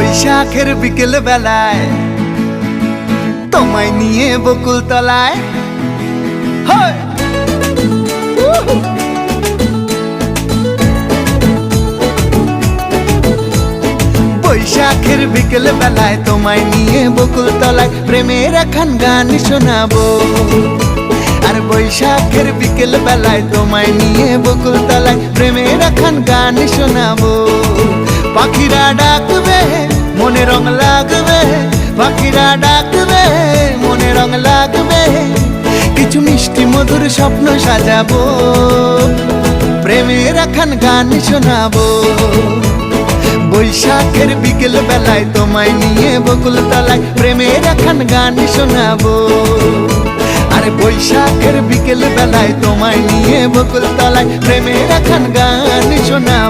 বৈশাখের বিকেল বেলায় তোমায় নিয়ে বকুল তলায় বৈশাখের বিকেল বেলায় তোমায় নিয়ে বকুল তলায় প্রেমের একখান গান শোনাবো। আর বৈশাখের বিকেল বেলায় তোমায় নিয়ে বকুল তলায় প্রেমের একখান গান শোনাবো। পাখিরা ডাকবে মনে রং লাগবে, পাখিরা ডাকবে মনে রং লাগবে, কিছু মিষ্টি মধুর স্বপ্ন সাজাবো, প্রেমের একখান গান শোনাবো। বৈশাখের বিকেল বেলায় তোমায় নিয়ে বকুল তলায় প্রেমের একখান গান শোনাবো। আরে বৈশাখের বিকেল বেলায় তোমায় নিয়ে বকুল তলায় প্রেমের একখান গান শোনাবো।